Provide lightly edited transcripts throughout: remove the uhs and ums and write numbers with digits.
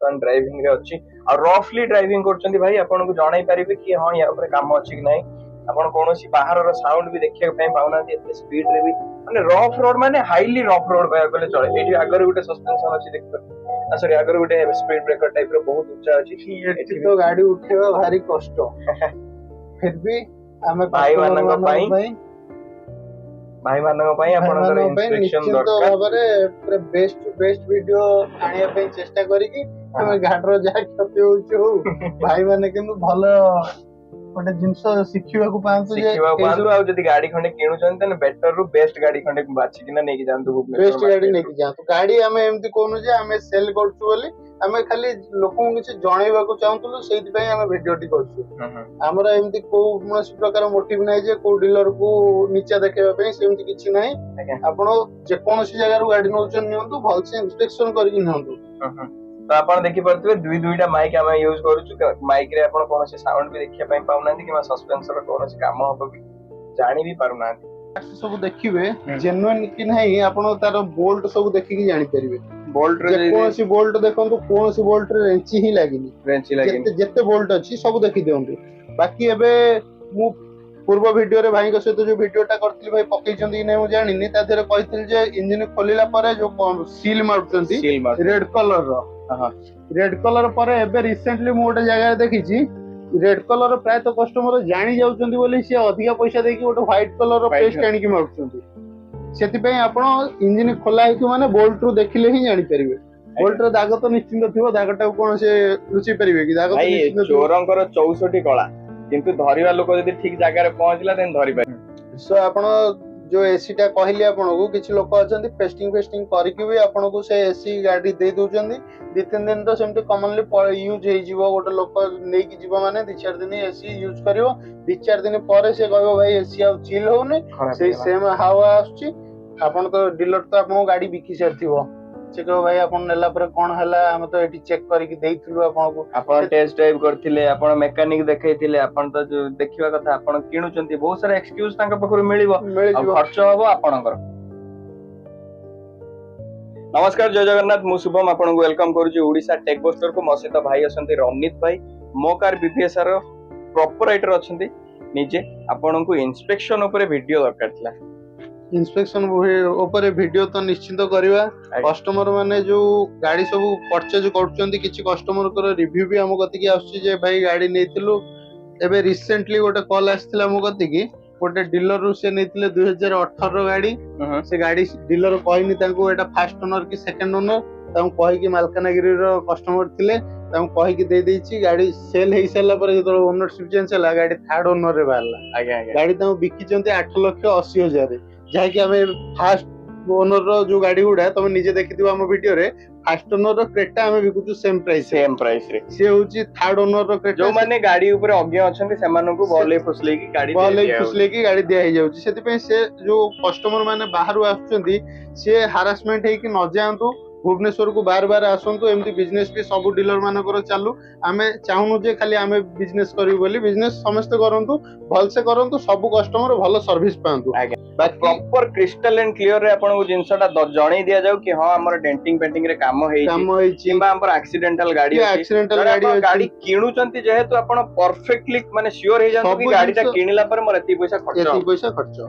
बर्तमान ड्राइविंग रे अछि आ रफली ड्राइविंग करछंती भाई आपन को जणाई परिबे कि हां या ऊपर काम अछि कि नाही आपन कोनोसी बाहर रो साउंड भी देखिया पय पाउना एते स्पीड रे भी माने रफ रोड माने हाईली रफ रोड बया गले चले एठी अगर गुटे सस्पेंशन अछि देखियो सॉरी अगर गुटे स्पीड ब्रेकर टाइप रो बहुत ऊंचा अछि एठी तो गाड़ी उठेबा भारी कष्ट फिर भी हमें भाई मानक पई आपनकर इंस्ट्रक्शन दरकार भाबरे पूरा बेस्ट टू बेस्ट वीडियो आनिया पई चेष्टा करी कि हमें घाटरो जा क्षति होउछ हो भाई माने किंतु भलो गोटे जिंस शिखिबा को पांतु जे आ जदी गाड़ी खंडे किणुचन तने बेटर रु बेस्ट गाड़ी खंडे बाछि किना नेकी जानतु बेस्ट गाड़ी नेकी जानतु गाड़ी हमें एमती कोनु जे हमें सेल करछु बोली हमें खाली लोकन किछ जणाइबा को चाहतुलु सेति पई हमें वीडियो टी करछु हमरा एमती को कोनोसी प्रकार मोटिव नै जे को डीलर को नीचा देखेबा पई सेमती किछ नै आपण जे कोनोसी जगह रु गाड़ी नौचन नियंतु भल से इंस्पेक्शन करके नियंतु तो आपण देखि परतबे दुईटा माइक हम यूज करूछु माइक रे आपण कोनोसी साउंड भी देखिया पई पाउनांती कि सस्पेंसर कोनोसी काम होबो भी जानि भी पारुनांती सब देखिबे जेन्युइन कि नहीं आपण तार बोल्ट सब देखि कि जानि परिबे बोल्ट रे कोनोसी बोल्ट देखंतु कोनोसी बोल्ट रे रेंची ही लागिनी जत्ते बोल्ट अछि सब देखि देउंतु बाकी एबे मु पूर्व वीडियो रे भाई को सहित जो वीडियोटा करथि भाई पकई चंदी नै मु जानिनी ता देरे कहिथिल जे इंजन खोलिला परे जो सील मारचंती रेड कलर रो रेड कलर परे एबे रिसेंटली मु ओटे जगह देखि छी रेड कलर प्राय तो कस्टमर जानि जाउचंदी बोली से अधिका पैसा देकी ओटे व्हाइट कलर रो पेस्ट आनी की मारचंती सेति पई आपण इंजन खोला हेतु माने बोल्ट रो देखिले ही जानि परिबे बोल्ट रो दाग तो निश्चित थिबो दागटा कोन से लुचि परिबे कि दाग तो निश्चित चोरंकर 64 कला किंतु धरिवा लोक जदी ठीक जगह रे पहुंचला देन धरि पाइ सो आपण जो एसी टा कहली आपण को किछ लोक अछंती पेस्टिंग करके भी आपण को से एसी गाड़ी दे दोचंदी 2-3 दिन तो सेमते कॉमनली यूज हे जीवो गोटे लोक नै कि जीवो माने 2-4 दिन एसी यूज करिवो 2-4 दिन परे से कहबो भाई एसी आ चिल होने से सेम हवा आछी आपण तो डीलर तो आपण गाड़ी बिकी सरथिवो से कहो भाई आपण नेला पर कोन हला हम तो एटी चेक करके देइथिलु आपण को आपण टेस्ट ड्राइव करथिले आपण मैकेनिक देखैथिले आपण तो देखिबा कथा आपण किणुचंती बहुत सारा एक्सक्यूज तांका पखरु मिलिबो आ खर्च होबो आपणकर नमस्कार जय जगन्नाथ मु शुभम आपण को वेलकम करूची ओडिसा टेक बस्टर को मसित भाई असंती रमनीत भाई मो कार बीपीएस रो प्रोपराइटर अछंती निजे आपण को इंस्पेक्शन ऊपर वीडियो दरकार थला इंस्पेक्शन ऊपर वीडियो तो निश्चित करवा कस्टमर माने जो गाड़ी सब परचेज करछंती किछि कस्टमर को रिव्यू भी हम गति की आछी जे भाई गाड़ी नेतिलु एबे रिसेंटली गोटे कॉल आछिला हम गति की गोटे डीलर रु से नेतिले 2018 रो गाड़ी से गाड़ी डीलर कहनी तांको एटा फर्स्ट ओनर की सेकंड ओनर तांको कहि की मालकानगिरी रो कस्टमर थिले तांको कहि की दे देछि गाड़ी सेल हे सला पर जो ओनरशिप चेंज होला गाड़ी थर्ड ओनर रे बारला आगे गाड़ी तांको बिकिचंती 8,80,000 जाय कि हमें फर्स्ट ओनर रो जो गाड़ी गुडा तुम निजे देखिथिबो हम वीडियो रे फर्स्ट ओनर रो क्रेटा हमें बिकुचु सेम प्राइस रे से होची थर्ड ओनर रो क्रेटा जो माने गाड़ी ऊपर अज्ञ अछंती सेमानं को बॉले फुसले की गाड़ी दिया हे जाउची सेति पे से जो कस्टमर माने बाहरु आछंती से हरासमेंट हे कि न जांतु भुवनेश्वर को बार बार आसंतु एमती बिजनेस भी सब डीलर मानकर चालू आमे चाहनु जे खाली आमे बिजनेस करियो बोली बिजनेस समस्त करंतु भल से करंतु सब कस्टमर भलो सर्विस पांतु but proper crystal and clear रे आपण को जिंसटा जणै दिया जाउ कि हां हमर डेंटिंग पेंटिंग रे काम हेई किबा हमर एक्सीडेंटल गाड़ी किणुचंती जेहेतु आपण परफेक्टली माने श्योर हे जानतु कि गाड़ीटा किनिला पर मोर एती पैसा खर्च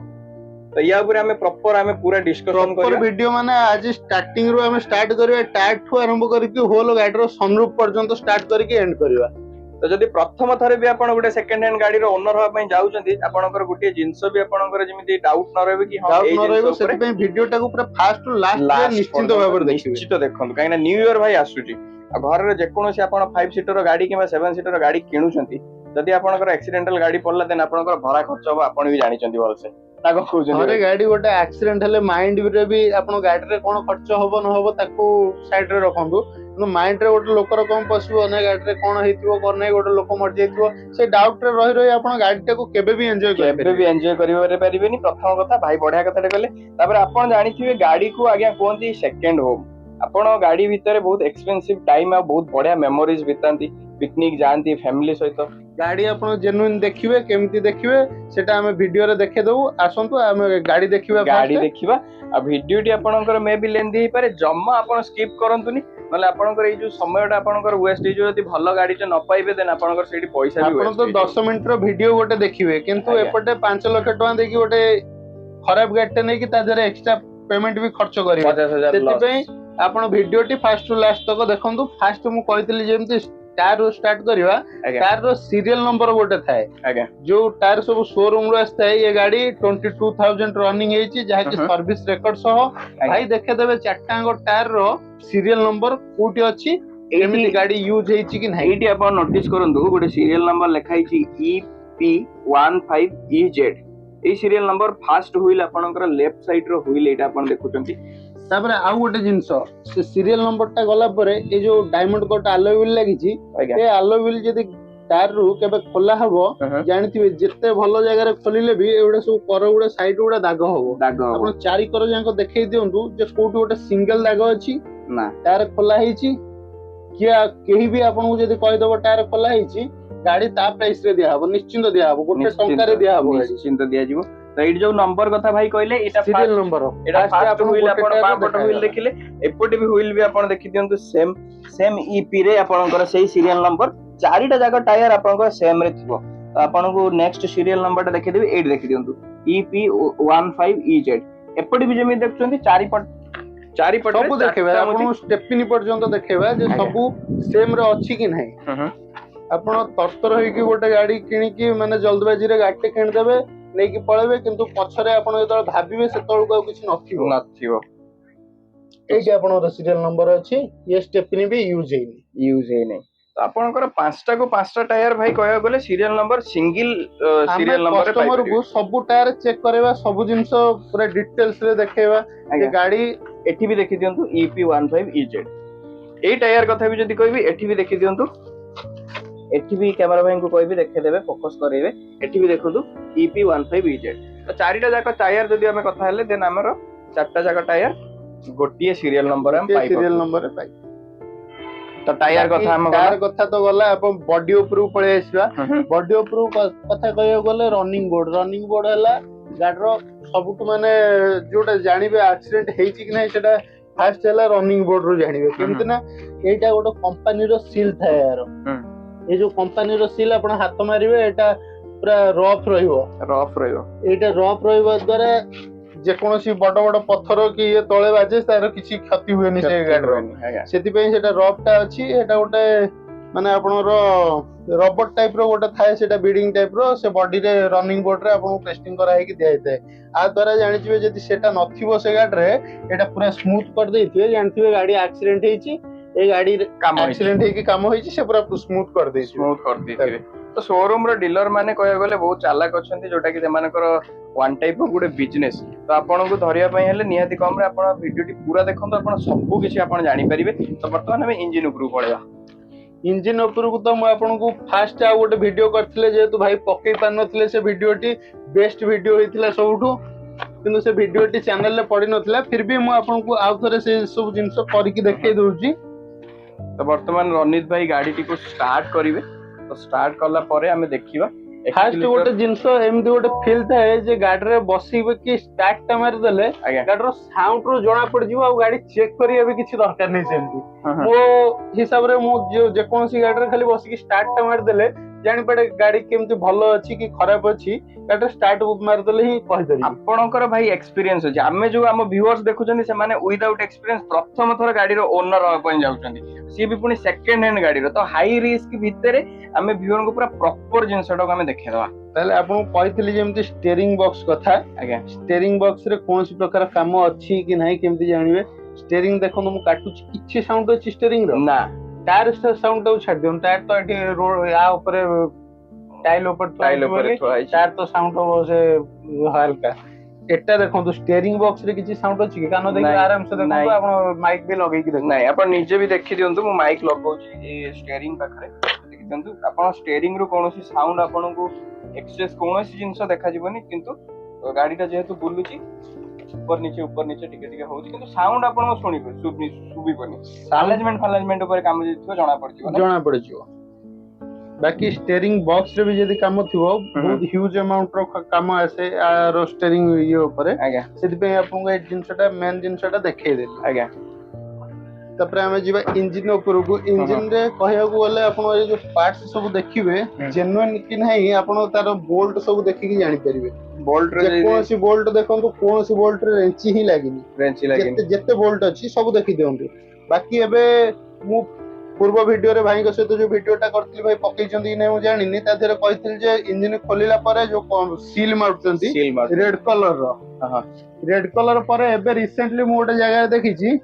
तो या ऊपर हमें प्रॉपर हमें पूरा डिस्कशन करिया वीडियो माने आज स्टार्टिंग रो हमें स्टार्ट करिया टायर ठु आरंभ करके होल गाड़ी रो सनरूफ पर्यंत स्टार्ट करके एंड करिया तो जदि प्रथम थरे भी आपण गुटे सेकंड हैंड गाड़ी रो ओनर होबा पई जाउचंती आपणकर गुटे जिंस भी आपणकर जेमिति डाउट न रहबे कि हां ए जिंस ऊपर सेति पई वीडियो टाको पूरा फास्ट टू लास्ट निश्चित भाबरे देखिबे निश्चित देखंतु काइना न्यू ईयर भाई आसुची आ घर रे जे कोनोसी आपण 5 सीटर रो गाड़ी किबा 7 सीटर रो गाड़ी किणुचंती जदि आपणकर एक्सीडेंटल गाड़ी पड़ला देन आपणकर भरा खर्च होबा आपण भी जानि चंदी भलसे ताको खोजन अरे गाड़ी गोटे एक्सीडेंट हेले माइंड रे भी आपण गाड़ी रे कोन खर्च होबो न होबो ताको साइड रे रखंतु माइंड रे गोटे लोकर कम पसिबो ने गाड़ी रे कोन हेतिबो करनै गोटे लोक मर जाइतिबो से डाउट रे रहि रहि आपण गाड़ी टाको केबे भी एन्जॉय करिवे परिबेनी प्रथम कथा भाई बढ़िया कथा रे कहले तापर आपण जानिथिबे गाड़ी को आज्ञा कोनती सेकंड होम आपण गाड़ी भीतर बहुत एक्सपेंसिव टाइम आ बहुत बढ़िया मेमोरीज बितांती पिकनिक जानती फैमिली सहित गाड़ी आपण जेन्युइन देखिबे केमती देखिबे सेटा हमें वीडियो रे देखे दउ आसंतु हमें गाड़ी देखिबा आ वीडियो टी आपणकर मे भी लेंदी हे पारे जम्मा आपण स्किप करंतुनी नले आपनकर ए जो समयटा आपनकर वेस्ट हे जो यदि भलो गाड़ी चे न पाइबे देन आपनकर सेठी पैसा भी वेस्ट तो 10 मिनिट रो वीडियो गोटे देखिबे किंतु एपटे 5 लाख टका देकी गोटे खराब गाड़ी नै कि ता जरे एक्स्ट्रा पेमेंट भी खर्च करिवे 50,000 सेति पे आपण वीडियो टी फर्स्ट टू लास्ट तक देखंतु फर्स्ट मु कहितली जेमति टायर रो स्टार्ट करिवा टायर रो सीरियल नंबर गोटे थाए आगे जो टायर सब शोरूम रो आस्ता ये गाड़ी 22000 रनिंग हेची जहा कि सर्विस रिकॉर्ड सह भाई देखे देबे चारटांगो टायर रो सीरियल नंबर कोठी अछि एमिति गाड़ी यूज हेची कि नाही एटी आपण नोटिस करंतु गोटे सीरियल नंबर लिखाइची EP15EZ ए सीरियल नंबर फर्स्ट व्हील आपनकर लेफ्ट साइड रो व्हील एटा आपण देखुचंती तापर आउ गोटे जिंस से सीरियल नंबर टा गला परे ए जो डायमंड कोट एलो व्हील लागिची ए एलो व्हील जदी टायर रु केबे खोला हबो जानिथिबे जत्ते भलो जगह रे खोलिले भी एउडा सब कर गुडा साइड गुडा दाग हबो आपण चारि कर जांको देखै दियंतु जे कोठी गोटे सिंगल दाग अछि ना टायर खोला हेची किया केही भी आपण को जदी कहि दबो टायर खोला हेची गाड़ी ता प्राइस रे दिया हबो निश्चिंत दिया हबो गोटे टंका रे दिया हबो निश्चिंत दिया जिवो तो एट जो नंबर कथा भाई कहले एटा सीरियल नंबर एटा फर्स्ट व्हील आपण बापट व्हील देखिले एपटे भी व्हील भी आपण देखि दियंतु सेम ईपी रे आपनकर सेही सीरियल नंबर चारिटा जागा टायर आपनकर सेम रे थिबो तो आपण को नेक्स्ट सीरियल नंबर टा देखि देबे एट देखि दियंतु EP15EZ एपटे भी जेमि देखचंती चारि पट सब देखेबा आपण स्टेपनी पर्यंत देखेबा जे सब सेम रे अछि कि नाही आपण तत्तर होई कि गोटे गाड़ी किनि कि माने जल्दबाजी रे गाड़ी किन देबे नै कि पळेबे किंतु पछरे आपण जतळ भाबिबे सेतळ को किछ नथिबो एठी आपण सीरियल नंबर अछि ये स्टेपनी भी यूज हेनी तो आपनकर पांचटा को पांचटा टायर भाई कहया गले serial number single serial number रे कस्टमर को सब टायर चेक करबा सब जिंस पूरा डिटेल्स रे देखेबा ये गाड़ी एठी भी देखि दियंतु EP15EZ ए टायर कथा भी जदी कहबी एठी भी देखि दियंतु एठी भी कैमरा भाई को कहबी देखे देबे फोकस करेबे एठी भी देखंतु EP15EZ तो चारिटा जाका टायर जदी हमें कथा हेले देन हमर चारटा जाका टायर गोटिए सीरियल नंबर हम पाई सीरियल नंबर रे पाई तो टायर कथा तो गला अपन बॉडी ऊपर पळे आसीबा बॉडी ऊपर कथा कहयो गले रनिंग बोर्ड हला गाडरो सबटु माने जोटा जानिबे एक्सीडेंट हेची कि नै सेटा फास्ट हला रनिंग बोर्ड रो जानिबे केमति ना एटा गोटो कंपनी रो सील थाए यार ए जो कंपनी रो सील आपण हाथ मारिबे एटा पूरा रफ रहिबो एटा रफ रहिबो द्वारा जे कोनोसी बड़ बड़ पत्थर कि ये तळे बाजे तार किछि क्षति हुएनी से गाडरो सेति पई सेटा रफ टा अछि एटा गोटे माने आपनरो रबर टाइप रो गोटे थाए सेटा बीडिंग टाइप रो से बॉडी रे रनिंग बोर्ड रे आपन टेस्टिंग करा है कि दिया जाय आ द्वारा जानि छिबे जदि सेटा नथिबो से गाडी रे एटा पूरा स्मूथ कर देथिबे जानथिबे गाडी एक्सीडेंट हेची ए गाडी काम एक्सीडेंट हे कि काम होईची से पूरा स्मूथ कर देथिबे तो शोरूम रो डीलर माने कहया गले बहुत चालाक अछंती जोटा कि जेमानकर वन टाइप ऑफ गुडे बिजनेस तो आपन को धरिया पई हेले निहाती कम रे आपन वीडियोटी पूरा देखंतु आपन सब किछि आपन जानि परिबे तो वर्तमान हम इंजन ऊपर पळेबा इंजन ऊपर को तो मैं आपन को फास्ट आ गोटे वीडियो करथिले जे तू भाई पक्कै पान नथिले से वीडियोटी बेस्ट वीडियो हेतिला सबठु किंतु से वीडियोटी चैनल ले पड़ी नथिला फिर भी मैं आपन को आउ थरे से सब जिंस करिकि देखै दउची तो वर्तमान रनित भाई गाड़ी को स्टार्ट करिवे तो स्टार्ट करला परे हमें देखिबा फास्ट गोटे जिंस एमदी गोटे फील थाए जे गाड़ी रे बसिबे कि स्टार्ट टा मार देले गाड़ी रो साउंड रो जोना पड़ जिवो आ गाड़ी चेक करिया भी किछि दरकार नै सेमती मो हिसाब रे मो जे कोनसी गाड़ी रे खाली बसि कि स्टार्ट टा मार देले जानि पड़े गाड़ी केमती भलो अछि कि खराब अछि गाड़ी स्टार्ट मार देले ही कहि दरी आपनकर भाई एक्सपीरियंस अछि हमें जो हम व्यूअर्स देखुछनी से माने विदाउट एक्सपीरियंस प्रथम थोर गाड़ी रो ओनर अपन जाउछनी सी भी पुनी सेकंड हैंड गाड़ी रो तो हाई रिस्क भितरे हमें व्यूअर को पूरा प्रॉपर जिंसडो हमें देखेदवा ताले आपन कहितली जेमती स्टीयरिंग बॉक्स कथा आज्ञा स्टीयरिंग बॉक्स रे कोनसी प्रकार काम अछि कि नाही केमती जानिबे स्टीयरिंग देखो मु काटू किछि साउंड अछि स्टीयरिंग रो ना टायर साउंड तो छाड़ दियम टायर तो एठी रोड या ऊपर टाइल ऊपर टायर तो साउंड हो से हल्का एटा देखो स्टीयरिंग बॉक्स रे किछि साउंड अछि कानो देखि आराम से देखो आपण माइक भी लगै कि देखो नाही आपण निजे भी देखि दियंतु मु माइक लगाउची ए स्टीयरिंग पाखरे देखि दियंतु आपण स्टीयरिंग रो कोनोसी साउंड आपण को एक्सेस कोनोसी जिंस देखा जिवनी किंतु गाडीटा जेहेतु बुलुची ऊपर नीचे टिके होउची किंतु साउंड आपण सुनिबे सुबी बनी अरेंजमेंट ऊपर काम जेथिबो जाना पड़जिवो बाकी स्टीयरिंग बॉक्स रे भी यदि काम थिवो बहुत ह्यूज अमाउंट रो काम आसे रो स्टीयरिंग ये ऊपर आज्ञा सेति पे आपन को ए जिंसटा मेन जिंसटा देखै देली आज्ञा तापर आमे जिबा इंजिन ऊपर को इंजिन रे कहया को गले आपण ए जो पार्ट्स सब देखिबे जेन्युइन कि नहीं आपण तार बोल्ट सब देखि कि जानि परिबे बोल्ट रे कोन सी बोल्ट देखंतु कोन सी बोल्ट रे रेंची ही लागिनी जत्ते जत्ते बोल्ट अछि सब देखि देउंतु बाकी एबे मु पूर्व वीडियो रे भाई सहित जो वीडियोटा करथिल भाई पकईचंदी नै मु जानिनी ता देरे कहिथिल जे इंजिन खोलिला परे जो सील मारचंती रेड कलर रो रेड कलर परे एबे रिसेंटली मु गोटे जगह देखिची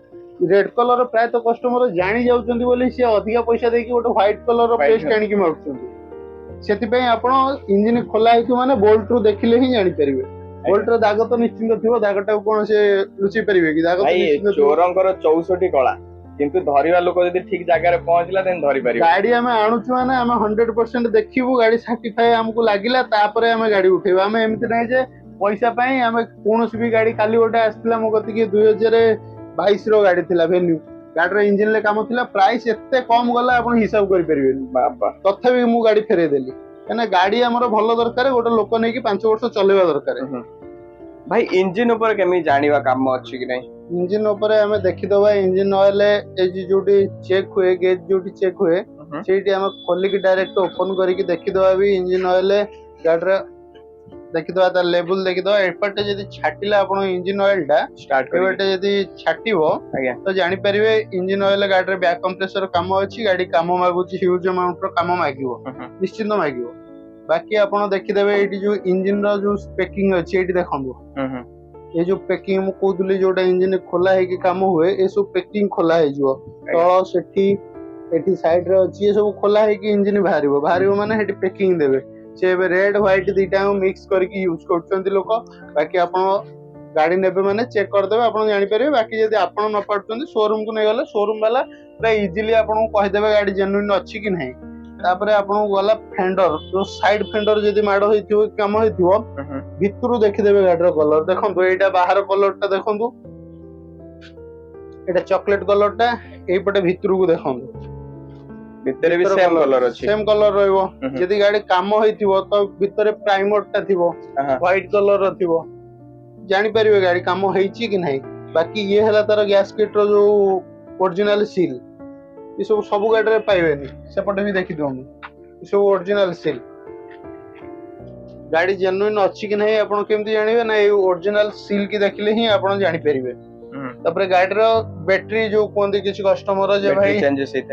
रेड कलर प्राय तो कस्टमर जानि जाउचंदी बोली से अधिका पैसा देकी गोटे व्हाइट कलर रो पेस्ट आनी की मारचंती सेति पई आपण इंजिन खोला हेतु माने बोल्ट रो देखिले ही जानि परिबे बोल्ट रो दाग तो निश्चित थिबो दागटा कोन से लुचि परिबे की दाग तो निश्चित चोरंकर 64 कला किंतु धरिवा लोक जदी ठीक जगह रे पहुंचला देन धरि परिबे गाड़ी हमें आणुछु माने हम 100% देखिबु गाड़ी सर्टिफाई हमको लागिला तापरे हमें गाड़ी उठेबा हमें एमिति नै जे पैसा पई हमें कोनोसी भी गाड़ी खाली गोटे आस्तिला मो गति के 2022 रो गाड़ी थिला वेन्यू गाड़ी रे इंजिन ले काम थिला प्राइस एते कम गला आपण हिसाब करि परिबे बाबा तथापि मु गाड़ी फेरे देली कने गाड़ी हमरो भलो दरकार गोटे लोक नै कि 5 वर्ष चलेबा दरकार भाई इंजिन ऊपर केमी जानिबा काम अछि कि नै इंजिन ऊपर हमें देखि दबा इंजिन ऑयल ए जोटी चेक हुए गेज जोटी चेक हुए सेठी हम खोली की डायरेक्ट ओपन करी की देखि दबा भी इंजिन ऑयल गाड़ी देखि दबा तार लेवल देखि दबा एपटे जदी छाटिला आपण इंजिन ऑयल टा स्टार्ट करबेटे जदी छाटिबो तो जानि परिबे इंजिन ऑयल गाड़ी रे बैक कंप्रेसर काम अछि गाड़ी काम मागुची ह्यूज अमाउंट रो काम मागिवो निश्चित मागिवो बाकी आपण देखि देबे एठी जो इंजिन रो जो स्पेकिंग अछि एठी देखंबो ये जो पैकिंग मु कोदुली जोटा इंजिन खोला है कि काम हुए ए सब पैकिंग खोला है जो तळ सेठी एठी साइड रे अछि ए सब खोला है कि इंजिन बाहरिबो माने हेठी पैकिंग देबे से रेड व्हाइट दीटा मिक्स करके यूज करछंती लोक बाकी आपण गाड़ी नेबे माने चेक कर देबे आपण जानि परिबे बाकी यदि आपण न पाडछंती शोरूम को नै गले शोरूम वाला पूरा इजीली आपण को कहि देबे गाड़ी जेन्युइन अछि कि नै तापरे आपण गला फेंडर जो साइड फेंडर जदी माडो होइथिबो काम होइथिबो भितरु देखि देबे गाडीर कलर देखंतु एटा बाहर कलरटा देखंतु एटा चॉकलेट कलरटा एई पटे भितरु को देखंतु भितरे भी सेम कलर रहइबो जदी गाडी काम होइथिबो तो भितरे प्राइमरटा थिबो व्हाइट कलर रो थिबो जानि परिबे गाडी काम होइची कि नै बाकी ये हला तार गैस्केट रो जो ओरिजिनल सील ये सब गाड़ी रे पाइबेनी सेपटे भी देखि दोनु ये सब ओरिजिनल सील गाड़ी जेन्युइन अछि कि नै आपण केमति जानिबे ना ये ओरिजिनल सील की देखले ही आपण जानि परिबे तापरे गाड़ी रो बैटरी जो कोंदी किछ कस्टमर जे भाई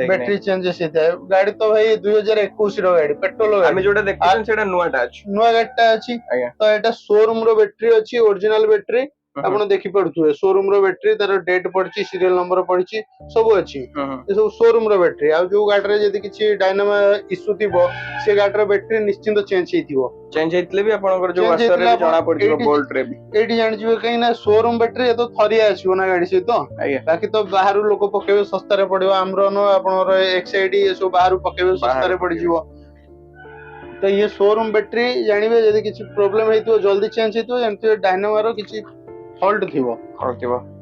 बैटरी चेंजेस हेता गाड़ी तो भाई 2021 रो गाड़ी पेट्रोल गाड़ी हम जोटा देखछन सेटा नुवाटा अछि नुवा गाड़ीटा अछि तो एटा शोरूम रो बैटरी अछि ओरिजिनल बैटरी आपण देखि पड़थुए शोरूम रो बैटरी तार डेट पड़छि सीरियल नंबर पड़छि सब अछि ए सब शोरूम रो बैटरी आ जो गाड़ी रे जदी किछि डायनामा इशू थिबो से गाड़ी रो बैटरी निश्चित चेंज हेतिबो चेंज हेतले भी आपनकर जो वास्टर रे जाना पड़िबो बोल्ट रे भी एठी जानि जिवे कहीं ना शोरूम बैटरी ए तो थरिया आसीबो ना गाड़ी से तो बाकी तो बाहर लोक पकेबे सस्ता रे पड़िबो हमरो न आपनर एक्सआईडी ए सब बाहर पकेबे सस्ता रे पड़ जिवो तो ये शोरूम बैटरी जानिबे जदी किछि प्रॉब्लम हेतिबो जल्दी चेंज हेतिबो एमति डायनामा रो किछि फॉल्ट थिबो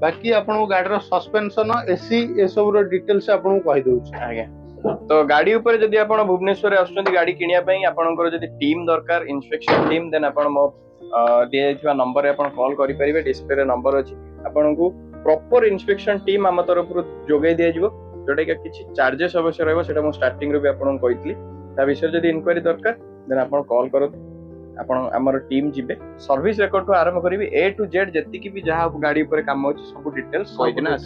बाकी आपन गाड़ी रो सस्पेंशन एसी ए सब रो डिटेल्स आपन को कहि दउछ आज्ञा तो गाड़ी ऊपर जदी आपन भुवनेश्वर आछंती गाड़ी किनिया पई आपनकर जदी टीम दरकार इंस्पेक्शन टीम देन आपन मो दिया जायथिबा नंबर रे आपन कॉल करि परिबे डिस्प्ले रे नंबर अछि आपन को प्रॉपर इंस्पेक्शन टीम हम तरफ रु जोगै दिया जिवो जोटा कि किछि चार्जेस अवश्य रहबो सेटा मो स्टार्टिंग रे भी आपन को कहितली ता विषय जदी इंक्वायरी दरकार देन आपन कॉल करो आपण हमर टीम जिबे सर्विस रेकॉर्ड को आरंभ करिवे ए टू जेड जति की भी जहा गाड़ी ऊपर काम होछि सब डिटेल्स होइना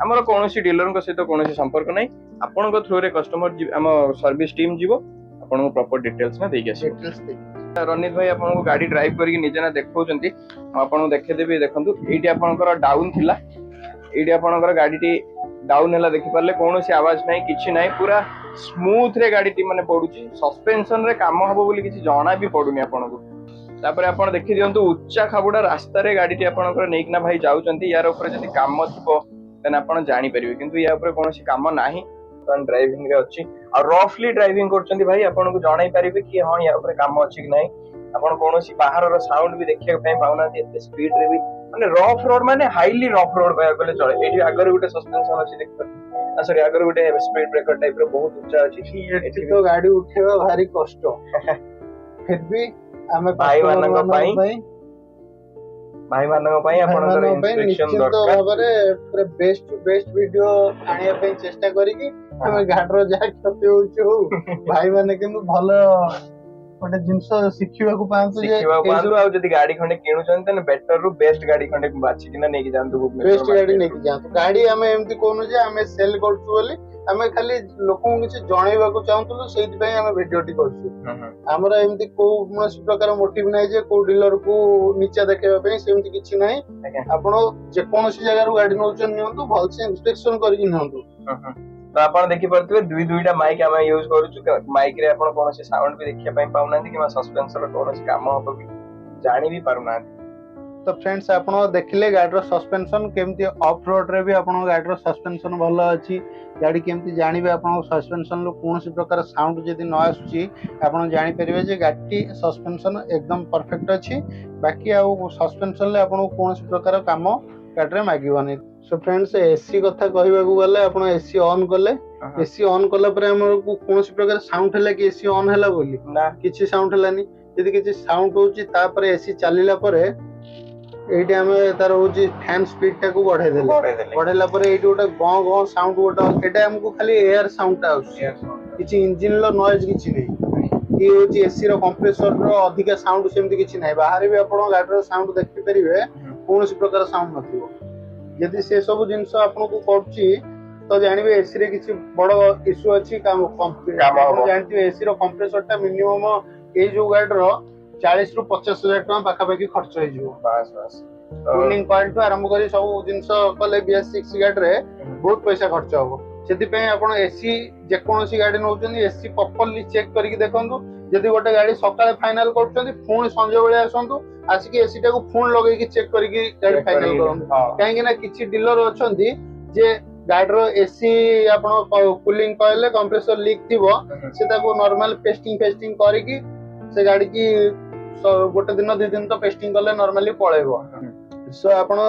हमर कोनोसी डीलर को सहित कोनोसी संपर्क नै आपण को थ्रू रे कस्टमर हम सर्विस टीम जिवो आपण को प्रॉपर डिटेल्स ना देके आसी डिटेल्स दे रनित भाई आपण को गाड़ी ड्राइव करी निजे ना देखौचंती आपण को देखे देबी देखंतु एटी आपनकर डाउन थिला एटी आपनकर गाड़ी टी डाउन हला देखि परले कोनोसी आवाज नै किछि नै पूरा स्मूथ रे गाड़ी टी माने पडुची सस्पेंशन रे काम हबो बोली किछि जाना भी पडुनी आपण को तापर आपण देखि दियंतु उच्चा खाबुडा रास्ता रे गाड़ी टी आपनकर नेकना भाई जाउचंती यार ऊपर जदी काम थिबो देन आपण जानि परिबे किंतु या ऊपर कोनोसी काम नाही तन ड्राइविंग रे अछि और रफली ड्राइविंग करचंती भाई आपण को जणाई परिबे कि हां या ऊपर काम अछि कि नाही आपण कोनोसी बाहर रो साउंड भी देखिया पय पाउना एते स्पीड रे भी माने रफ रोड माने हाईली रफ रोड बया गले चले एठी अगर गुटे सस्पेंशन अछि देख सॉरी अगर गुटे स्पीड ब्रेकर टाइप रो बहुत ऊंचा अछि एठी तो गाड़ी उठेबा भारी कष्ट फिर भी हमें भाई भाई मानक ପାଇଁ ଆପଣଙ୍କର ଇନସ୍ପେକ୍ସନ ଦରକାର ଭାବରେ ପୁରା ବେଷ୍ଟ ଟୁ ବେଷ୍ଟ ଭିଡିଓ ଆଣିବା ପାଇଁ ଚେଷ୍ଟା କରିକି ଆମେ ଗାଡିର ଯାହା କ୍ଷତି ହଉଛି ହଉ ଭାଇ ମାନେ କିନ୍ତୁ ଭଲ ଗୋଟେ ଜିନିଷ ଶିଖିବାକୁ ପାଆନ୍ତୁ ଆଉ ଯଦି ଗାଡି ଖଣ୍ଡେ କିଣୁଛନ୍ତି ତାହେଲେ ବେଟର ରୁ ବେଷ୍ଟ ଗାଡି ଖଣ୍ଡେ ବାଛିକିନା ନେଇକି ଯାଆନ୍ତୁ ବେଷ୍ଟ ଗାଡି ନେଇକି ଯାଆନ୍ତୁ। ଗାଡି ଆମେ ଏମିତି କହୁନୁ ଯେ ଆମେ ସେଲ କରୁଛୁ ବୋଲି, ଆମେ ଖାଲି ଲୋକଙ୍କୁ କିଛି ଜଣେଇବାକୁ ଚାହୁଁଥିଲୁ, ସେଇଥିପାଇଁ ଆମେ ଭିଡିଓଟି କରୁଛୁ। ଆମର ଏମିତି କୌଣସି ପ୍ରକାର ମୋଟିଭ ନାହିଁ ଯେ କୋଉ ଡିଲର କୁ ନିଚା ଦେଖେଇବା ପାଇଁ, ସେମିତି କିଛି ନାହିଁ। ଆପଣ ଯେକୌଣସି ଜାଗାରୁ ଗାଡି ନଉଛନ୍ତି ନିଅନ୍ତୁ, ଭଲସେ ଇନ୍ସପେକ୍ସନ କରିକି ନିଅନ୍ତୁ। ତ ଆପଣ ଦେଖିପାରୁଥିବେ ଦୁଇଟା ମାଇକ୍ ଆମେ ୟୁଜ କରୁଛୁ। ମାଇକ୍ ରେ ଆପଣ କୌଣସି ସାଉଣ୍ଡ ବି ଦେଖିବା ପାଇଁ ପାଉନାହାନ୍ତି କିମ୍ବା ସସ୍ପେନ୍ସର କୌଣସି କାମ ହବ ବି ଜାଣି ବି ପାରୁନାହାନ୍ତି। ତ ଫ୍ରେଣ୍ଡସ୍, ଆପଣ ଦେଖିଲେ ଗାଡିର ସସ୍ପେନ୍ସନ କେମିତି, ଅଫ୍ ରୋଡ ରେ ବି ଆପଣଙ୍କ ଗାଡିର ସସ୍ପେନ୍ସନ ଭଲ ଅଛି। ଗାଡି କେମିତି ଜାଣିବେ ଆପଣଙ୍କ ସସ୍ପେନ୍ସନରୁ କୌଣସି ପ୍ରକାର ସାଉଣ୍ଡ ଯଦି ନ ଆସୁଛି ଆପଣ ଜାଣିପାରିବେ ଯେ ଗାଡିଟି ସସ୍ପେନ୍ସନ ଏକଦମ ପରଫେକ୍ଟ ଅଛି। ବାକି ଆଉ ସସ୍ପେନ୍ସନରେ ଆପଣଙ୍କୁ କୌଣସି ପ୍ରକାର କାମ ଗାଡିରେ ମାଗିବନି। ସୋ ଫ୍ରେଣ୍ଡସ୍, ଏସି କଥା କହିବାକୁ ଗଲେ ଆପଣ ଏସି ଅନ୍ କଲେ, ଏସି ଅନ୍ କଲା ପରେ ଆମକୁ କୌଣସି ପ୍ରକାର ସାଉଣ୍ଡ ହେଲା କି ଏସି ଅନ୍ ହେଲା ବୋଲି? ନା, କିଛି ସାଉଣ୍ଡ ହେଲାନି। ଯଦି କିଛି ସାଉଣ୍ଡ ହଉଛି ତାପରେ ଏସି ଚାଲିଲା ପରେ ଏଇଠି ଆମେ ତାର ହଉଛି ଫ୍ୟାନ ସ୍ପିଡ ଟାକୁ ବଢେଇଲା ପରେ ଏଇଠି ଗୋଟେ ଗଁ ଗଁ ସାଉଣ୍ଡ ଗୋଟେ, ଏଇଟା ଆମକୁ ଖାଲି ଏୟାର ସାଉଣ୍ଡ ଆସୁଛି, କିଛି ଇଞ୍ଜିନ ର ନଏଜ କିଛି ନାହିଁ। କି ହଉଛି ଏସି ର କମ୍ପ୍ରେସର ର ଅଧିକା ସାଉଣ୍ଡ, ସେମିତି କିଛି ନାହିଁ। ବାହାରେ ବି ଆପଣ ଗାଡିର ସାଉଣ୍ଡ ଦେଖିପାରିବେ, କୌଣସି ପ୍ରକାର ସାଉଣ୍ଡ ନଥିବ। ଯଦି ସେ ସବୁ ଜିନିଷ ଆପଣଙ୍କୁ କରୁଛି ତ ଜାଣିବେ ଏସି ରେ କିଛି ବଡ ଇସ୍ୟୁ ଅଛି। ଆପଣ ଜାଣିଥିବେ ଏସି ର କମ୍ପ୍ରେସର ଟା ମିନିମମ ଏଇ ଯୋଉ ଗାଡିର 40 ରୁ 50,000 ଟଙ୍କା ପାଖାପାଖି ଖର୍ଚ୍ଚ ହେଇଯିବ। କୁଲିଂ କଏଲ ଠୁ ଆରମ୍ଭ କରି ସବୁ ଜିନିଷ କଲେ BS6 ଗାଡିରେ ବହୁତ ପଇସା ଖର୍ଚ୍ଚ ହବ। ସେଥିପାଇଁ ଆପଣ ଏସି ଯେକୌଣସି ଗାଡି ନଉଛନ୍ତି ଏସି ପ୍ରପରଲି ଚେକ୍ କରିକି ଦେଖନ୍ତୁ। ଯଦି ଗୋଟେ ଗାଡି ସକାଳେ ଫାଇନାଲ କରୁଛନ୍ତି, ପୁଣି ସଞ୍ଜ ବେଳେ ଆସନ୍ତୁ, ଆସିକି ଏସି ଟାକୁ ପୁଣି ଲଗେଇକି ଚେକ୍ କରିକି ଗାଡି ଫାଇନାଲ କରନ୍ତୁ। କାହିଁକି ନା କିଛି ଡିଲର ଅଛନ୍ତି ଯେ ଗାଡିର ଏସି ଆପଣ କୁଲିଂ କଏଲ କମ୍ପ୍ରେସର ଲିକ୍ ଥିବ, ସେ ତାକୁ ନର୍ମାଲ ପେଷ୍ଟିଂ କରିକି ସେ ଗାଡି କି ଗୋଟେ ଦିନ 2 ଦିନ ତ ପେଷ୍ଟିଂ କଲେ ନର୍ମାଲି ପଳେଇବ। ସୋ ଆପଣ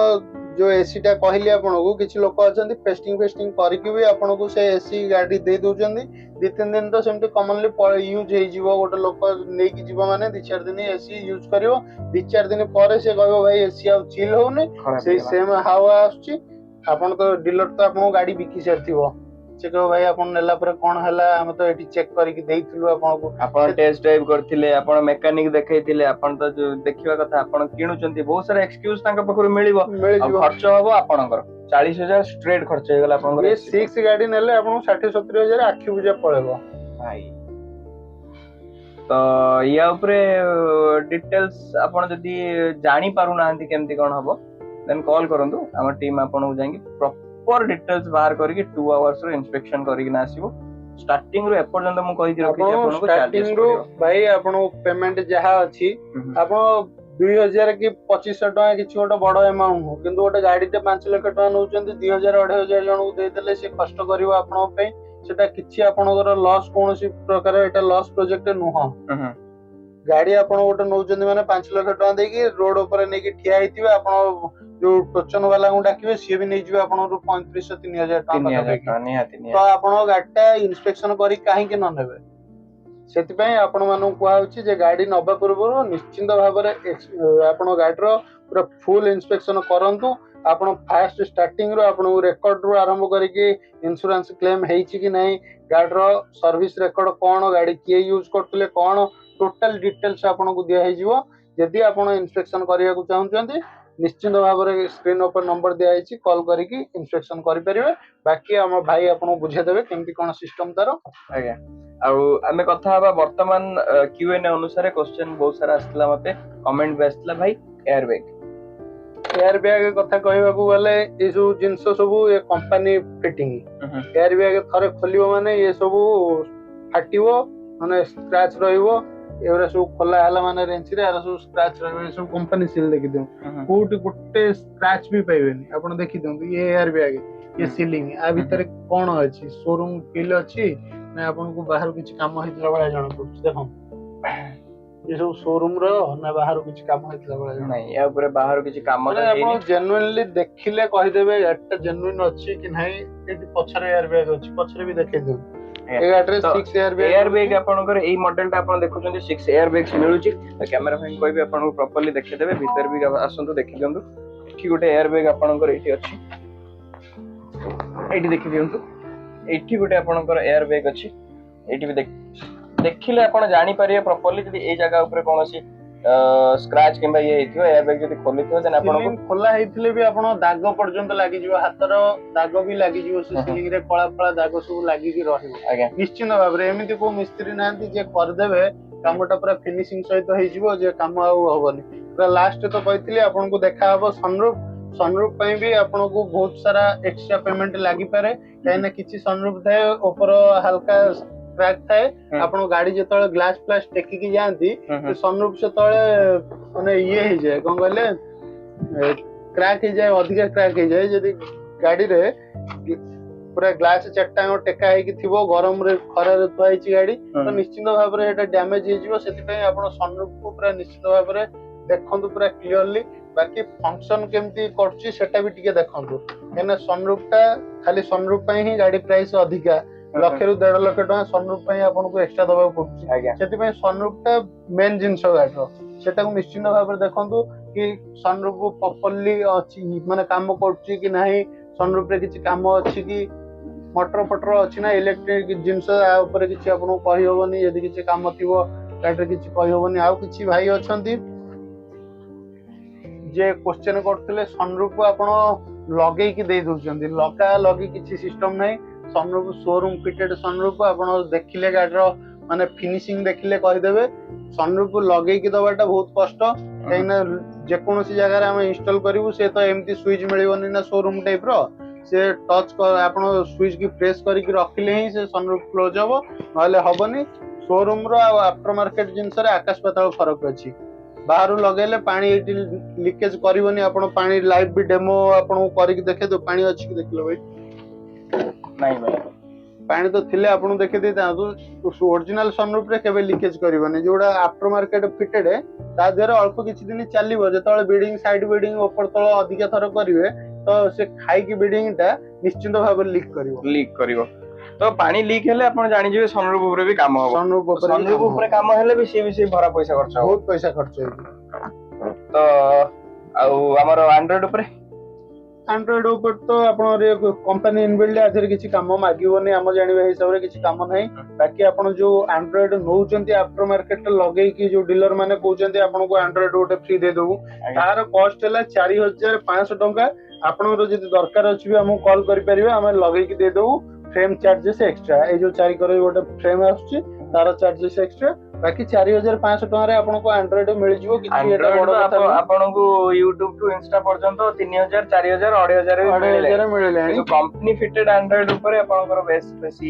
ଯୋଉ ଏସି ଟା କହିଲି ଆପଣଙ୍କୁ, କିଛି ଲୋକ ଅଛନ୍ତି ପେଷ୍ଟିଂ କରିକି ବି ଆପଣଙ୍କୁ ସେ ଏସି ଗାଡି ଦେଇ ଦଉଛନ୍ତି। 2-3 ଦିନ ତ ସେମିତି କମନଲି ୟୁଜ ହେଇଯିବ। ଗୋଟେ ଲୋକ ନେଇକି ଯିବ ମାନେ 2-4 ଦିନ ଏସି ୟୁଜ କରିବ। 2-4 ଦିନ ପରେ ସେ କହିବ ଭାଇ ଏସି ଆଉ ଚିଲ୍ ହଉନି, ସେଇ ସେମ ହାୱା ଆସୁଛି। ଆପଣ ତ ଡିଲର ତ ଆପଣଙ୍କୁ ଗାଡି ବିକି ସାରିଥିବ, ସେ କହିବ ଭାଇ ଆପଣ ନେଲା ପରେ କଣ ହେଲା, ଆମେ ତ ଏଠି ଚେକ୍ କରିକି ଦେଇଥିଲୁ ଆପଣଙ୍କୁ, ଆପଣ ଟେଷ୍ଟ ଡ୍ରାଇଭ କରିଥିଲେ, ଆପଣ ମେକାନିକ ଦେଖେଇଥିଲେ, ଆପଣ ତ ଦେଖିବା କଥା, ଆପଣ କିଣୁଛନ୍ତି, ବହୁତ ସାରା ଏକ୍ସକ୍ୟୁଜ ତାଙ୍କ ପାଖରୁ ମିଳିବ। ଖର୍ଚ୍ଚ ହବ ଆପଣଙ୍କର 40,000 ଷ୍ଟ୍ରେଟ ଖର୍ଚ୍ଚ ହେଇଗଲା ଆପଣଙ୍କର। 6 ଗାଡି ନେଲେ ଆପଣଙ୍କୁ 60-70,000 ଆଖି ବୁଜା ପଳେଇବ ଭାଇ। ତ ୟା ଉପରେ ଡିଟେଲ୍ସ ଆପଣ ଯଦି ଜାଣି ପାରୁନାହାନ୍ତି କେମିତି କଣ ହବ, ଦେନ୍ କଲ୍ କରନ୍ତୁ। ଆମ ଟିମ୍ ଆପଣଙ୍କୁ ଯାଇକି ପ୍ରପର ଡିଟେଲ୍ସ ବାହାର କରିକି 2 hours ର ଇନ୍ସପେକ୍ସନ କରିକିନା ଆସିବ। ଷ୍ଟାର୍ଟିଂ ରୁ ଏପର୍ଯ୍ୟନ୍ତ ମୁଁ କହିକି ରଖିଛି ଆପଣଙ୍କୁ ଚାର୍ଜେସ୍ ପଡିବ। ଭାଇ ଆପଣଙ୍କୁ ପେମେଣ୍ଟ ଯାହା ଅଛି, ଆପଣ 2,000 କି 2,500 ଟଙ୍କା କିଛି ଗୋଟେ ବଡ ଏମାଉଣ୍ଟ ନୁହଁ, କିନ୍ତୁ ଗୋଟେ ଗାଡିଟେ 5 ଲକ୍ଷ ଟଙ୍କା ନଉଛନ୍ତି, 2,000-2,500 ଜଣଙ୍କୁ ଦେଇଦେଲେ ସେ କଷ୍ଟ କରିବ ଆପଣଙ୍କ ପାଇଁ। ସେଟା କିଛି ଆପଣଙ୍କର ଲସ୍, କୌଣସି ପ୍ରକାର ଏଟା ଲସ୍ ପ୍ରୋଜେକ୍ଟ ନୁହଁ। ଗାଡି ଆପଣ ଗୋଟେ ନଉଛନ୍ତି ମାନେ 5 ଲକ୍ଷ ଟଙ୍କା ଦେଇକି ରୋଡ ଉପରେ ନେଇକି ଠିଆ ହେଇଥିବେ, ଆପଣ ଯୋଉ ଟୋଚନ ବାଲାଙ୍କୁ ଡାକିବେ, ସିଏ ବି ନେଇଯିବେ ଆପଣଙ୍କୁ 3,500-3,000 ଟଙ୍କା ପାଖାପାଖି। ତ ଆପଣ ଗାଡିଟା ଇନ୍ସପେକ୍ସନ କରି କାହିଁକି ନ ନେବେ? ସେଥିପାଇଁ ଆପଣ ମାନଙ୍କୁ କୁହାଯାଉଛି ଯେ ଗାଡି ନବା ପୂର୍ବରୁ ନିଶ୍ଚିନ୍ତ ଭାବରେ ଆପଣ ଗାଡିର ପୁରା ଫୁଲ ଇନ୍ସପେକ୍ସନ କରନ୍ତୁ। ଆପଣ ଫାଷ୍ଟ ଷ୍ଟାର୍ଟିଂ ରୁ ଆପଣଙ୍କୁ ରେକର୍ଡ ରୁ ଆରମ୍ଭ କରିକି ଇନ୍ସୁରାନ୍ସ କ୍ଲେମ ହେଇଛି କି ନାହିଁ, ଗାଡିର ସର୍ଭିସ ରେକର୍ଡ କଣ, ଗାଡି କିଏ ୟୁଜ କରୁଥିଲେ କଣ, ଟୋଟାଲ ଡିଟେଲ୍ସ ଆପଣଙ୍କୁ ଦିଆ ହେଇଯିବ। ଯଦି ଆପଣ ଇନ୍ସପେକ୍ସନ କରିବାକୁ ଚାହୁଁଛନ୍ତି, ନିଶ୍ଚିନ୍ତ ଭାବରେ ସ୍କ୍ରିନ ଉପରେ ନମ୍ବର ଦିଆଯାଇଛି, କଲ୍ କରିକି ଇନ୍ସପେକ୍ସନ କରିପାରିବେ। ବାକି ଆମ ଭାଇ ଆପଣଙ୍କୁ ବୁଝେଇଦେବେ କେମିତି କଣ ସିଷ୍ଟମ ତାର। ଆଜ୍ଞା, ଆଉ ଆମେ କଥା ହବା ବର୍ତ୍ତମାନ Q&A ଅନୁସାରେ। କ୍ୱେଶ୍ଚନ ବହୁତ ସାରା ଆସିଥିଲା, ମତେ କମେଣ୍ଟ ବି ଆସିଥିଲା। ଭାଇ ଏୟାର ବ୍ୟାଗ କଥା କହିବାକୁ ଗଲେ, ଏ ସବୁ ଜିନିଷ ସବୁ ଏ କମ୍ପାନୀ ଫିଟିଂ। ଏୟାର ବ୍ୟାଗ ଥରେ ଖୋଲିବ ମାନେ ଏ ସବୁ ଫାଟିବ, ମାନେ ସ୍କ୍ରାଚ ରହିବ। ଏଗୁରା ସବୁ ଖୋଲା ହେଲା ମାନେ ରେଞ୍ଜରେ ଏରା ସବୁ ସ୍କ୍ରାଚ ରହିବ। ଏ ସବୁ କମ୍ପାନୀ ସିଲ୍ ଦେଖିଦିଅନ୍ତୁ, କୋଉଠି ଗୋଟେ ସ୍କ୍ରାଚ ବି ପାଇବେନି। ଆପଣ ଦେଖିଦିଅନ୍ତୁ ଏ ଏୟାର ବ୍ୟାଗ, ଏ ସିଲିଂ, ଆ ଭିତରେ କଣ ଅଛି, ଶୋରୁମ କିଲ୍ ଅଛି ନା ଆପଣଙ୍କୁ ବାହାରୁ କିଛି କାମ ହେଇଥିଲା ଭଳିଆ ଜଣା ପଡୁଛି? ଦେଖନ୍ତୁ ଏ ସବୁ ଶୋରୁମ ର ନା ବାହାରୁ କିଛି କାମ ହେଇଥିଲା ଭଳିଆ ଜଣା? ନାଇଁ, ୟା ଉପରେ ବାହାରୁ କିଛି କାମ ଆପଣ ଜେନୁଇନଲି ଦେଖିଲେ କହିଦେବେ ଏଟା ଜେନୁଇନ ଅଛି କି ନାହିଁ। ଏଠି ପଛରେ ଏୟାର ବ୍ୟାଗ ଅଛି, ପଛରେ ବି ଦେଖେଇ ଦିଅନ୍ତୁ। ए गाड़ी रे 6 एयर बैग आपनकर एई मॉडल टा आपन देखुछन 6 एयर बैग्स मिलुची तो कैमरा फ्रेंड कहबे आपन प्रॉपर्ली देखि देबे भीतर भी आसंतु देखि दियंतु एठी गोटे एयर बैग आपनकर एठी अछि एठी देखि दियंतु एठी गोटे आपनकर एयर बैग अछि एठी भी देखिले आपण जानि परिए प्रॉपर्ली जदी ए जगह ऊपर कोनोसी स्क्रैच किंबा ये हेतियो एयर बैग जदी खोलितो देन आपण को खोला हेतिले भी आपण दाग पर्यंत लागि जिवो हातर दाग भी लागि जिवो से सीलिंग रे कळा कळा दाग सब लागि कि रहिबो आज्ञा निश्चित भाव रे एमिति को मिस्त्री नांती जे कर देबे कामटा पूरा फिनिशिंग सहित होई जिवो जे काम आ होबनी पूरा लास्ट तो कहतिले आपण को देखा हबो सनरूफ पई भी आपण को बहुत सारा एक्स्ट्रा पेमेंट लागि पारे काइना किछि सनरूफ थाए ऊपर हल्का क्रैक थाए आपण गाड़ी जेतळे ग्लास प्लास टेकी की जानती सनरूफ से तळे माने ये हे जाय कोन कहले क्रैक हे जाय अधिक क्रैक हे जाय जदी गाड़ी रे पूरा ग्लास चट्टान टेका हे कि थिबो गरम रे खरा रे थाई छि गाड़ी तो निश्चित भाव रे एटा डैमेज हे जिवो सेति पई आपण सनरूफ को पूरा निश्चित भाव रे देखंतु पूरा क्लियरली बाकी फंक्शन केमती करछि सेटा भी टिके देखंतु एना सनरूफ टा खाली सनरूफ पई ही गाड़ी प्राइस अधिका लाख रु 1.5 लाख टका सनरूफ पई आपन को एक्स्ट्रा दबा पड़छि सेति पई सनरूफ टा मेन जिंस गाडीरो सेटा को निश्चित भाव रे देखंतु कि सनरूफ प्रॉपर्ली अछि माने काम करछि कि नाही सनरूफ रे किछि काम अछि कि मोटर फटर अछि ना इलेक्ट्रिक जिंस आ ऊपर किछि आपन को कहि होबनी यदि किछि काम थिबो गाडी रे किछि कहि होबनी आ किछि भाई अछंती जे क्वेश्चन करथिले सनरूफ आपण लगेई कि दे दोचंती लगा लगी किछि सिस्टम नै सनरूफ शोरूम फिटेड सनरूफ आपण देखिले गाडीरो माने फिनिशिंग देखिले कहि देबे सनरूफ लगेई कि दबाटा बहुत कष्ट काइना जे कोनोसी जगह रे हम इंस्टॉल करिवु से तो एमती स्विच मिलिवनी ना शोरूम टाइप रो से टच कर आपण स्विच की प्रेस करी कि रखिले ही से सनरूफ क्लोज हबो नले हबनी शोरूम रो आफ्टर मार्केट जिंस रे आकाश पाताल फरक अछि बाहर लगेले पानी एटी लीकेज करिवनी आपण पानी लाइव भी डेमो आपण करी कि देखे तो पानी अछि कि देखलो भाई नहीं भाई पानी तो थिले आपण देखे दे तांतु ओरिजिनल सनरूफ रे केबे लीकेज करिवनी जोडा आफ्टर मार्केट फिटेड है ता देर अल्प किछि दिन चलिबो जेतळे बिल्डिंग साइड बिल्डिंग ऊपर तळ अधिक थर करिवे तो से खाई की बिल्डिंग ता निश्चित भाव लीक करिवो तो पानी लीक हेले आपण जानि जेबे सनरूफ ऊपर भी काम हो सनरूफ ऊपर काम हेले भी से भरा पैसा खर्च हो बहुत पैसा खर्च हो तो आ हमर एंड्रॉइड ऊपर तो आपण रे कंपनी इनबिल्ड आधर किछि काम मागिवनी हम जानिबे हिसाब रे किछि काम नै बाकी आपण जो एंड्रॉइड नौचंती आफ्टर मार्केट लगेई कि जो डीलर माने कहउचंती आपण को एंड्रॉइड गोटे फ्री दे देबू तार कॉस्ट हला 4500 टंका आपण रो जदी दरकार अछि भी हम कॉल करि परिबे हम लगेई कि दे देबू फ्रेम चार्जेस एक्स्ट्रा ए जो 4 कर गोटे फ्रेम आछी तार चार्जेस एक्स्ट्रा बाकी 4500 टका रे आपन को एंड्रॉइड मिल जिवो किछि एटा बड़ कथा आपन को YouTube टू इंस्टा पर्यंत 3000 4000 8000 मिलले जो कंपनी फिटेड एंड्रॉइड ऊपर आपन को बेसी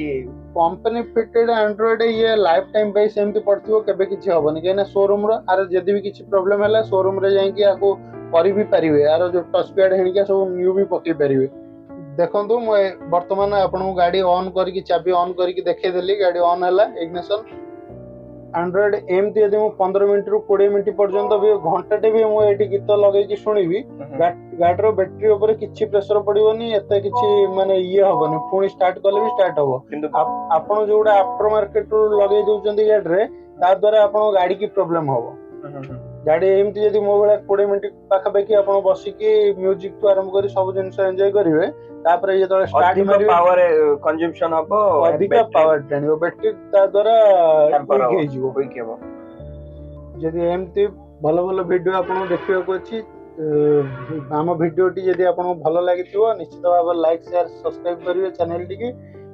कंपनी फिटेड एंड्रॉइड ये लाइफ टाइम पे सेमति पड़थियो केबे किछि होबनी केना शोरूम रो आर जदी भी किछि प्रॉब्लम हैला शोरूम रे जाई कि आको करि भी परिवे आर जो टच पैड हेनिका सब न्यू भी पके परिवे देखंतु म वर्तमान आपन गाड़ी ऑन करी कि चाबी ऑन करी कि देखे देली गाड़ी ऑन हैला इग्निशन एंड्रॉइड एमती यदि मु 15 मिनिट रु 20 मिनिट पर्यंत भी घंटाटे भी मु एटी गीत लगै कि सुनिबी गाडीरो बैटरी ऊपर किछि प्रेशर पडिवनी एते किछि माने ये होबनी पुनी स्टार्ट करले भी स्टार्ट होबो किंतु आपन जोडा आफ्टर मार्केट रु लगै दोचंदी गाडी रे ता द्वारा आपन गाड़ी की प्रॉब्लम होबो गाड़ी एमती यदि मो बेला 20 मिनिट पाखा पाखी आपन बसी कि म्यूजिक तो आरंभ करी सब जिंस एन्जॉय करिवे तापर ये तो स्टार्ट मारी पावर कंजम्पशन हबो अधिक पावर टानियो बैटरी ता द्वारा क्विक हेबो जदि एमती भलो भलो वीडियो आपन देखियो को अछि हम वीडियो टी यदि आपन भलो लागिथिबो निश्चित भाव लाइक शेयर सब्सक्राइब करिवे चैनल टी की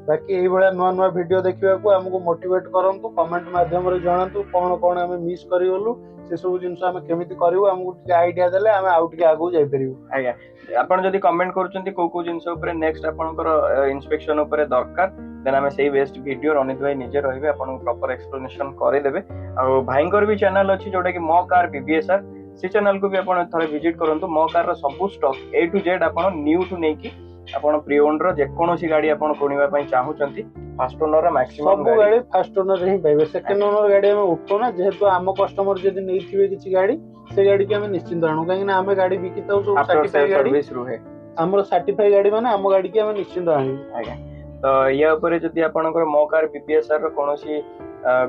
बाकी एही बळा नुवा नुवा वीडियो देखिबा को हमको मोटिवेट करंतु कमेंट माध्यम रे जणांतु कोन कोन हम मिस करि गलु से सब जिंस हम केमिति करिवो हमको टी आईडिया देले हम आउट के आगु जाई परिवो आज्ञा आपण जदी कमेंट करूचंती को जिंस ऊपर नेक्स्ट आपनकर इंस्पेक्शन ऊपर दरकार देन हम सेही बेस्ट वीडियो अनित भाई निजे रहिबे आपन प्रॉपर एक्सप्लेनेशन करे देबे आ भाईंकर भी चैनल अछि जोटा कि मो कार बीबीएसआर से चैनल को भी आपन थरे विजिट करंतु मो कार रो सब स्टॉक ए टू जेड आपन न्यू टू नै कि आपण प्री ओन रो जे कोनोसी गाड़ी आपण कोनिबा पई चाहुचंती फर्स्ट ओनर रो मैक्सिमम सब गाड़ी फर्स्ट ओनर ही पाइबे सेकंड ओनर गाड़ी हम उठो ना जेहेतु हम कस्टमर जदी नैथिबे किछि गाड़ी से गाड़ी के हम निश्चिंत आनु काहे ना हम गाड़ी बिकिताउ सब सर्टिफाइड गाड़ी सर्विस रुहे हमरो सर्टिफाइड गाड़ी माने हम गाड़ी के हम निश्चिंत आनु आज्ञा तो या ऊपर जदि आपनकर मो कार बीपीएसआर रो कोनोसी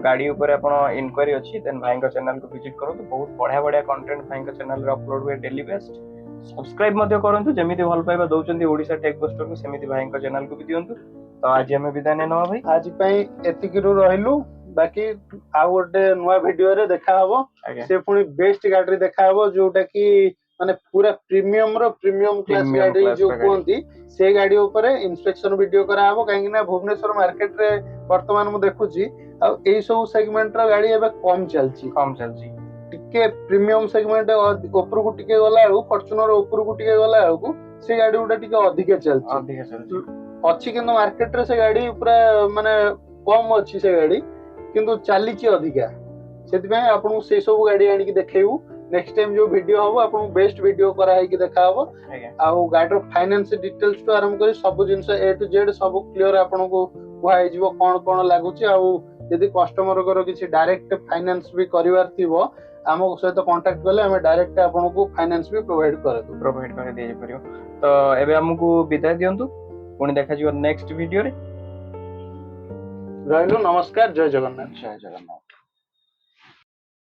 गाड़ी ऊपर आपण इनक्वायरी अछि देन भाई को चैनल को विजिट करो। तो बहुत बढ़िया बढ़िया कंटेंट भाई को चैनल रे अपलोड हुए डेली बेस्ट। सब्सक्राइब मध्य करंतु जेमिति भल पाइबा दउचंदी ओडिसा टेक पोस्टर को सेमिति भाई को चैनल को भी दियंतु। तो आज हमें विदाय नेनवा भाई आज पई एतिकिरु रहिलु बाकी आ गोटे नुवा वीडियो रे देखा हबो से पुनी बेस्ट गाड़ी देखा हबो जोटा की माने पूरा प्रीमियम रो प्रीमियम क्लास गाड़ी जो कोंती से गाड़ी ऊपर इंस्पेक्शन वीडियो करा हबो काहे ना भुवनेश्वर मार्केट रे वर्तमान मु देखुची आ एई सब सेगमेंट रो गाड़ी एबे कम चलची टिके प्रीमियम सेगमेंट ऊपर को टिके गला फॉर्च्यूनर ऊपर को टिके गला से गाड़ी उडा टिके अधिक चलची अच्छी किंतु मार्केट रे से गाड़ी पूरा माने कम अच्छी से गाड़ी किंतु चलीची अधिका से आपन से सब गाड़ी आनी की देखेबू। नेक्स्ट टाइम जो वीडियो हबो आपन बेस्ट वीडियो करा है कि देखा हबो आ गाड़ी रो फाइनेंस डिटेल्स तो आरंभ करी सब जिंस ए टू जेड सब क्लियर आपन को बुहाई जीवो कोन कोन लागुची आ यदि कस्टमर को किसी डायरेक्ट फाइनेंस भी करिवार थिबो आम सहित कांटेक्ट कले हमें डायरेक्ट आपन को फाइनेंस भी प्रोवाइड कर दे परियो। तो एबे हमकु विदाय दियंतु पुणी देखा जीव नेक्स्ट वीडियो रे। रहलु नमस्कार जय जगन्नाथ। जय जगन्नाथ।